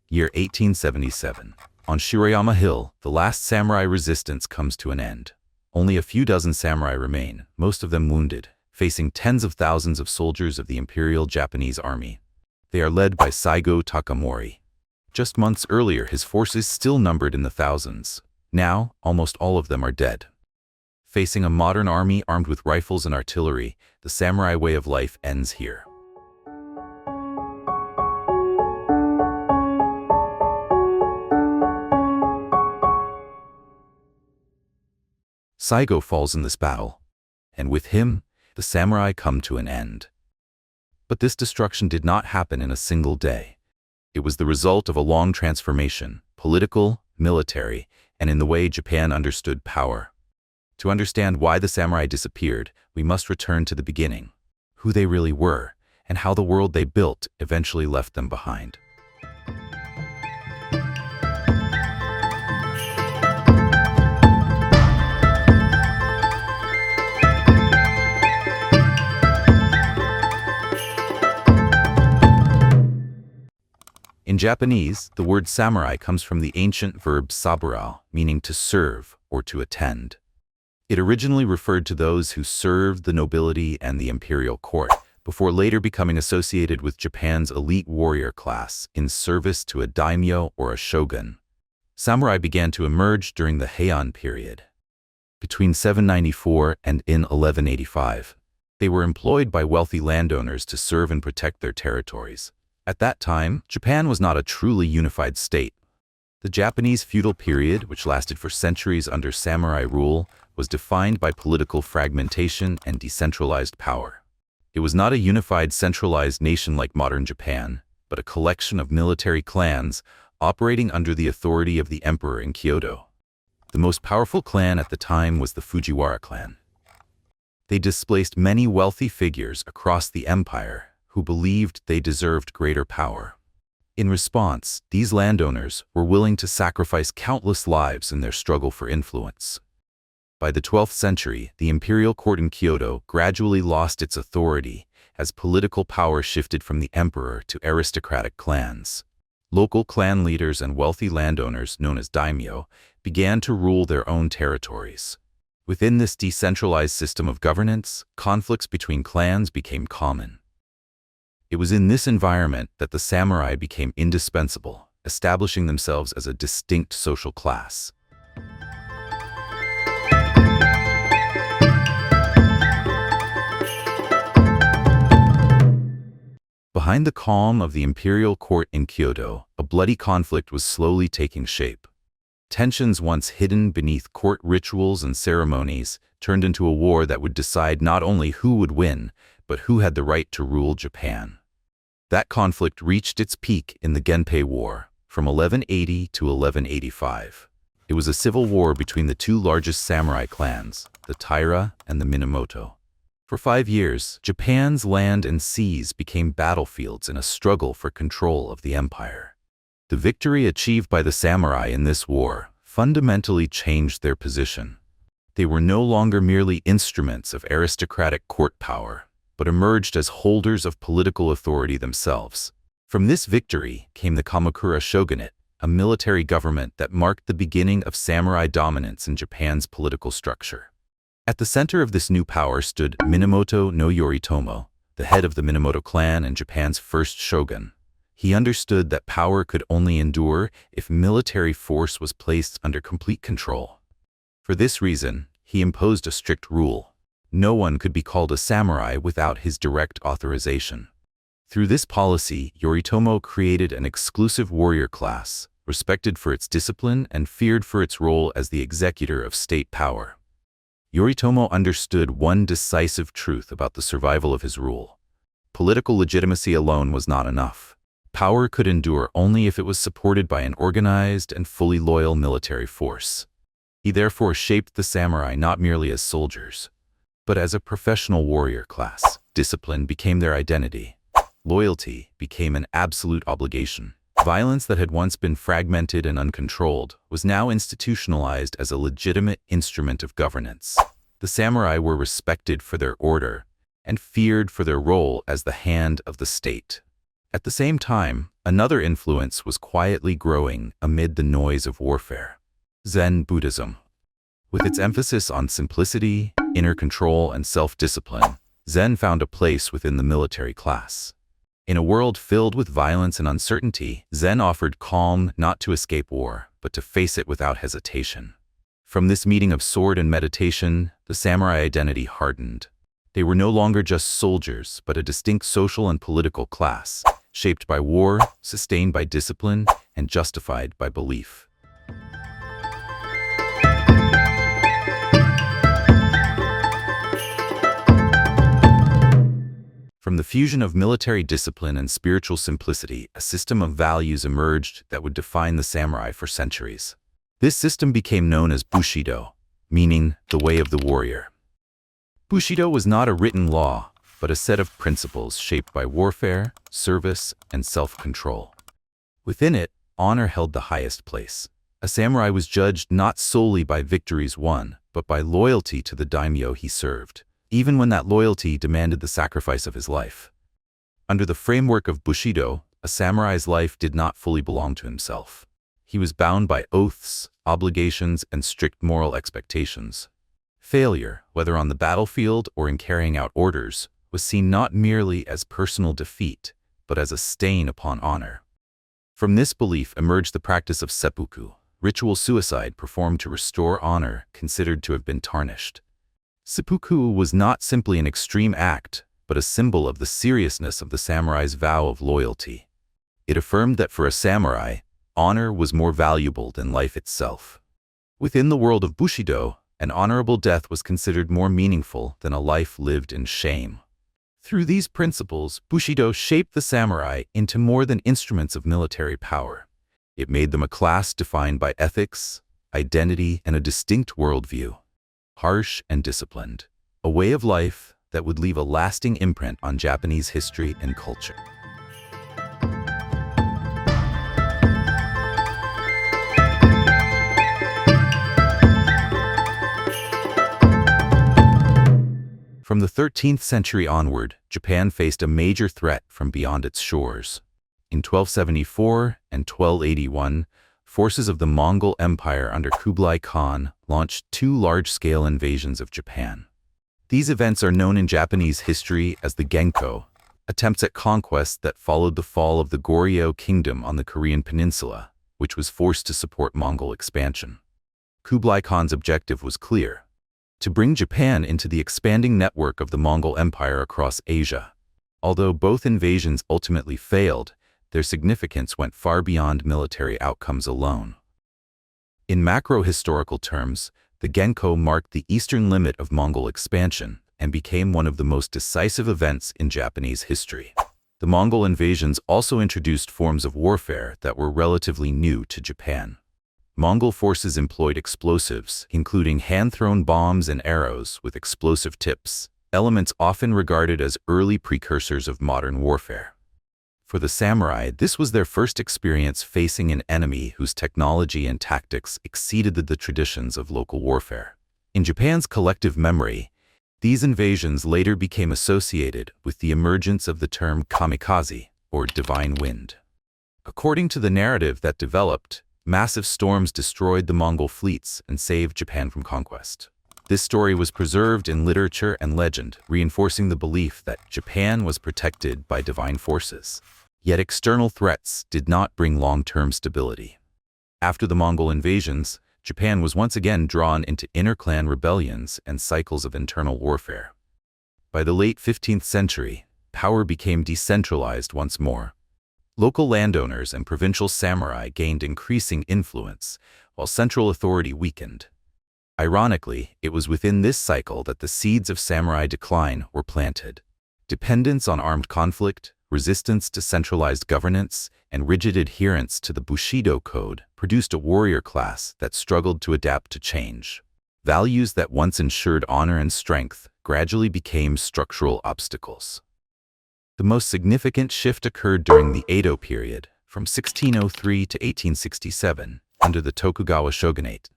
Year 1877. On Shiroyama Hill, the last samurai resistance comes to an end. Only a few dozen samurai remain, most of them wounded, facing tens of thousands of soldiers of the Imperial Japanese Army. They are led by Saigō Takamori. Just months earlier, his forces still numbered in the thousands. Now, almost all of them are dead. Facing a modern army armed with rifles and artillery, the samurai way of life ends here. Saigō falls in this battle, and with him, the samurai come to an end. But this destruction did not happen in a single day. It was the result of a long transformation, political, military, and in the way Japan understood power. To understand why the samurai disappeared, we must return to the beginning, who they really were, and how the world they built eventually left them behind. In Japanese, the word samurai comes from the ancient verb saburao, meaning to serve or to attend. It originally referred to those who served the nobility and the imperial court, before later becoming associated with Japan's elite warrior class in service to a daimyo or a shogun. Samurai began to emerge during the Heian period. Between 794 and in 1185, they were employed by wealthy landowners to serve and protect their territories. At that time, Japan was not a truly unified state. The Japanese feudal period, which lasted for centuries under samurai rule, was defined by political fragmentation and decentralized power. It was not a unified, centralized nation like modern Japan, but a collection of military clans operating under the authority of the emperor in Kyoto. The most powerful clan at the time was the Fujiwara clan. They displaced many wealthy figures across the empire who believed they deserved greater power. In response, these landowners were willing to sacrifice countless lives in their struggle for influence. By the 12th century, the imperial court in Kyoto gradually lost its authority as political power shifted from the emperor to aristocratic clans. Local clan leaders and wealthy landowners, known as daimyo, began to rule their own territories. Within this decentralized system of governance, conflicts between clans became common. It was in this environment that the samurai became indispensable, establishing themselves as a distinct social class. Behind the calm of the imperial court in Kyoto, a bloody conflict was slowly taking shape. Tensions once hidden beneath court rituals and ceremonies turned into a war that would decide not only who would win, but who had the right to rule Japan. That conflict reached its peak in the Genpei War, from 1180 to 1185. It was a civil war between the two largest samurai clans, the Taira and the Minamoto. For 5 years, Japan's land and seas became battlefields in a struggle for control of the empire. The victory achieved by the samurai in this war fundamentally changed their position. They were no longer merely instruments of aristocratic court power, but emerged as holders of political authority themselves. From this victory came the Kamakura shogunate, a military government that marked the beginning of samurai dominance in Japan's political structure. At the center of this new power stood Minamoto no Yoritomo, the head of the Minamoto clan and Japan's first shogun. He understood that power could only endure if military force was placed under complete control. For this reason, he imposed a strict rule. No one could be called a samurai without his direct authorization. Through this policy, Yoritomo created an exclusive warrior class, respected for its discipline and feared for its role as the executor of state power. Yoritomo understood one decisive truth about the survival of his rule. Political legitimacy alone was not enough. Power could endure only if it was supported by an organized and fully loyal military force. He therefore shaped the samurai not merely as soldiers, but as a professional warrior class. Discipline became their identity. Loyalty became an absolute obligation. Violence that had once been fragmented and uncontrolled was now institutionalized as a legitimate instrument of governance. The samurai were respected for their order and feared for their role as the hand of the state. At the same time, Another influence was quietly growing amid the noise of warfare: Zen Buddhism. With its emphasis on simplicity, inner control, and self-discipline, Zen found a place within the military class. In a world filled with violence and uncertainty, Zen offered calm not to escape war, but to face it without hesitation. From this meeting of sword and meditation, the samurai identity hardened. They were no longer just soldiers, but a distinct social and political class, shaped by war, sustained by discipline, and justified by belief. From the fusion of military discipline and spiritual simplicity, a system of values emerged that would define the samurai for centuries. This system became known as Bushido, meaning the way of the warrior. Bushido was not a written law, but a set of principles shaped by warfare, service, and self-control. Within it, honor held the highest place. A samurai was judged not solely by victories won, but by loyalty to the daimyo he served, even when that loyalty demanded the sacrifice of his life. Under the framework of Bushido, a samurai's life did not fully belong to himself. He was bound by oaths, obligations, and strict moral expectations. Failure, whether on the battlefield or in carrying out orders, was seen not merely as personal defeat, but as a stain upon honor. From this belief emerged the practice of seppuku, ritual suicide performed to restore honor considered to have been tarnished. Seppuku was not simply an extreme act, but a symbol of the seriousness of the samurai's vow of loyalty. It affirmed that for a samurai, honor was more valuable than life itself. Within the world of Bushido, an honorable death was considered more meaningful than a life lived in shame. Through these principles, Bushido shaped the samurai into more than instruments of military power. It made them a class defined by ethics, identity, and a distinct worldview. Harsh and disciplined, a way of life that would leave a lasting imprint on Japanese history and culture. From the 13th century onward, Japan faced a major threat from beyond its shores. In 1274 and 1281, forces of the Mongol Empire under Kublai Khan launched two large-scale invasions of Japan. These events are known in Japanese history as the Genko, attempts at conquest that followed the fall of the Goryeo kingdom on the Korean peninsula, which was forced to support Mongol expansion. Kublai Khan's objective was clear: to bring Japan into the expanding network of the Mongol Empire across Asia. Although both invasions ultimately failed, their significance went far beyond military outcomes alone. In macro-historical terms, the Genko marked the eastern limit of Mongol expansion and became one of the most decisive events in Japanese history. The Mongol invasions also introduced forms of warfare that were relatively new to Japan. Mongol forces employed explosives, including hand-thrown bombs and arrows with explosive tips, elements often regarded as early precursors of modern warfare. For the samurai, this was their first experience facing an enemy whose technology and tactics exceeded the traditions of local warfare. In Japan's collective memory, these invasions later became associated with the emergence of the term kamikaze, or divine wind. According to the narrative that developed, massive storms destroyed the Mongol fleets and saved Japan from conquest. This story was preserved in literature and legend, reinforcing the belief that Japan was protected by divine forces. Yet external threats did not bring long-term stability. After the Mongol invasions, Japan was once again drawn into inter-clan rebellions and cycles of internal warfare. By the late 15th century, power became decentralized once more. Local landowners and provincial samurai gained increasing influence, while central authority weakened. Ironically, it was within this cycle that the seeds of samurai decline were planted. Dependence on armed conflict, resistance to centralized governance, and rigid adherence to the Bushido code produced a warrior class that struggled to adapt to change. Values that once ensured honor and strength gradually became structural obstacles. The most significant shift occurred during the Edo period, from 1603 to 1867, under the Tokugawa shogunate.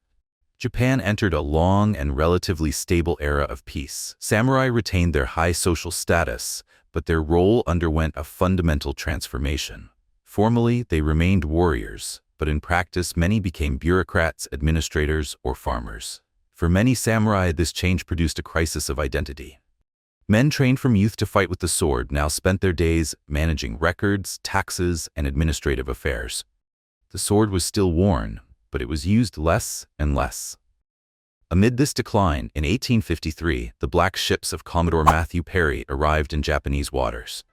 Japan entered a long and relatively stable era of peace. Samurai retained their high social status, but their role underwent a fundamental transformation. Formally, they remained warriors, but in practice many became bureaucrats, administrators, or farmers. For many samurai, this change produced a crisis of identity. Men trained from youth to fight with the sword now spent their days managing records, taxes, and administrative affairs. The sword was still worn, but it was used less and less. Amid this decline, in 1853, the black ships of Commodore Matthew Perry arrived in Japanese waters.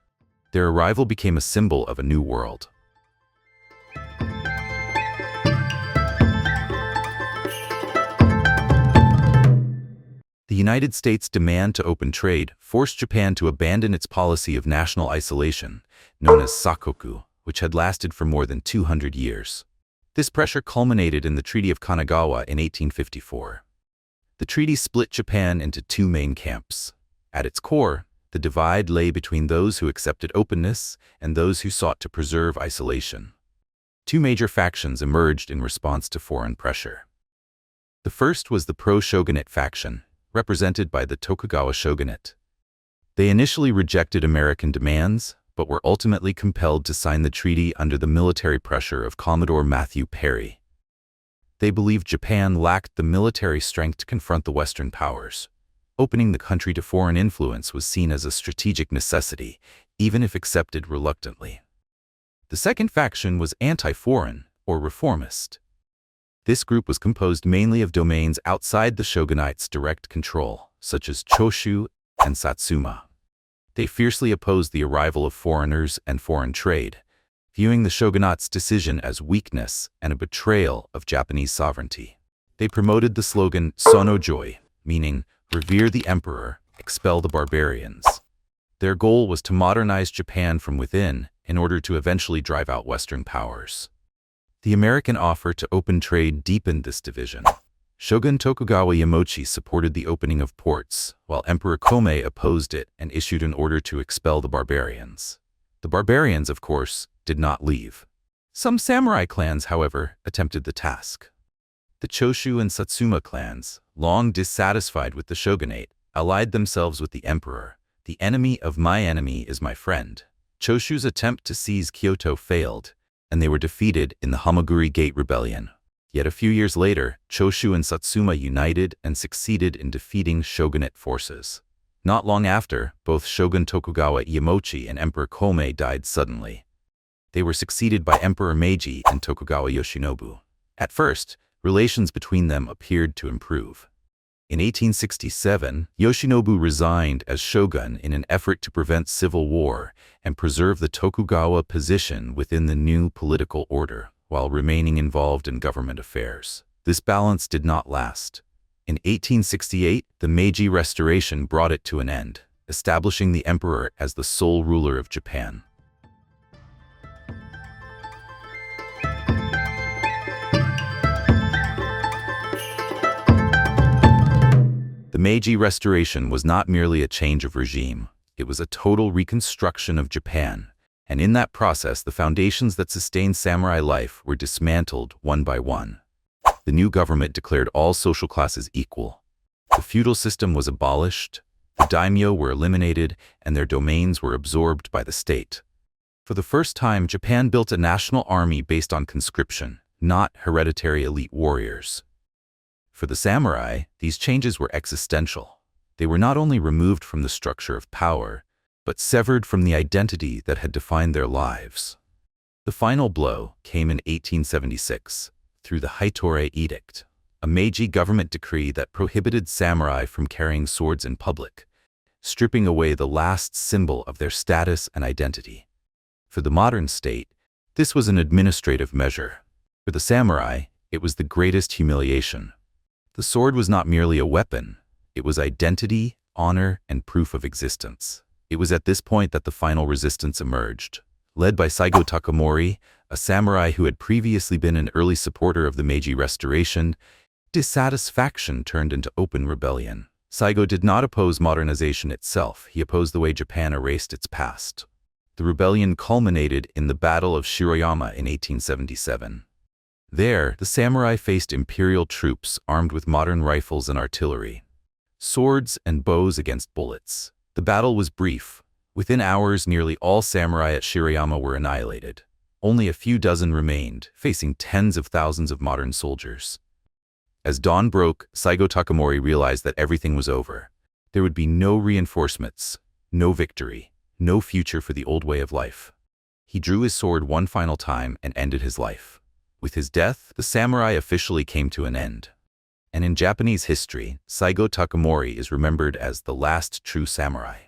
Their arrival became a symbol of a new world. The United States' demand to open trade forced Japan to abandon its policy of national isolation, known as sakoku, which had lasted for more than 200 years. This pressure culminated in the Treaty of Kanagawa in 1854. The treaty split Japan into two main camps. At its core, the divide lay between those who accepted openness and those who sought to preserve isolation. Two major factions emerged in response to foreign pressure. The first was the pro-shogunate faction, represented by the Tokugawa shogunate. They initially rejected American demands, but were ultimately compelled to sign the treaty under the military pressure of Commodore Matthew Perry. They believed Japan lacked the military strength to confront the Western powers. Opening the country to foreign influence was seen as a strategic necessity, even if accepted reluctantly. The second faction was anti-foreign, or reformist. This group was composed mainly of domains outside the shogunate's direct control, such as Choshu and Satsuma. They fiercely opposed the arrival of foreigners and foreign trade, viewing the shogunate's decision as weakness and a betrayal of Japanese sovereignty. They promoted the slogan Sono Joi, meaning revere the emperor, expel the barbarians. Their goal was to modernize Japan from within in order to eventually drive out Western powers. The American offer to open trade deepened this division. Shogun Tokugawa Iemochi supported the opening of ports, while Emperor Komei opposed it and issued an order to expel the barbarians. The barbarians, of course, did not leave. Some samurai clans, however, attempted the task. The Choshu and Satsuma clans, long dissatisfied with the shogunate, allied themselves with the emperor. The enemy of my enemy is my friend. Choshu's attempt to seize Kyoto failed, and they were defeated in the Hamaguri Gate Rebellion. Yet a few years later, Choshu and Satsuma united and succeeded in defeating shogunate forces. Not long after, both Shogun Tokugawa Iemochi and Emperor Komei died suddenly. They were succeeded by Emperor Meiji and Tokugawa Yoshinobu. At first, relations between them appeared to improve. In 1867, Yoshinobu resigned as shogun in an effort to prevent civil war and preserve the Tokugawa position within the new political order, while remaining involved in government affairs. This balance did not last. In 1868, the Meiji Restoration brought it to an end, establishing the emperor as the sole ruler of Japan. The Meiji Restoration was not merely a change of regime, it was a total reconstruction of Japan, and in that process the foundations that sustained samurai life were dismantled one by one. The new government declared all social classes equal. The feudal system was abolished, the daimyo were eliminated, and their domains were absorbed by the state. For the first time, Japan built a national army based on conscription, not hereditary elite warriors. For the samurai, these changes were existential. They were not only removed from the structure of power, but severed from the identity that had defined their lives. The final blow came in 1876, through the Haitore Edict, a Meiji government decree that prohibited samurai from carrying swords in public, stripping away the last symbol of their status and identity. For the modern state, this was an administrative measure. For the samurai, it was the greatest humiliation. The sword was not merely a weapon, it was identity, honor, and proof of existence. It was at this point that the final resistance emerged. Led by Saigō Takamori, a samurai who had previously been an early supporter of the Meiji Restoration, dissatisfaction turned into open rebellion. Saigō did not oppose modernization itself, he opposed the way Japan erased its past. The rebellion culminated in the Battle of Shiroyama in 1877. There, the samurai faced imperial troops armed with modern rifles and artillery, swords and bows against bullets. The battle was brief. Within hours, nearly all samurai at Shiroyama were annihilated. Only a few dozen remained, facing tens of thousands of modern soldiers. As dawn broke, Saigō Takamori realized that everything was over. There would be no reinforcements, no victory, no future for the old way of life. He drew his sword one final time and ended his life. With his death, the samurai officially came to an end. And in Japanese history, Saigō Takamori is remembered as the last true samurai.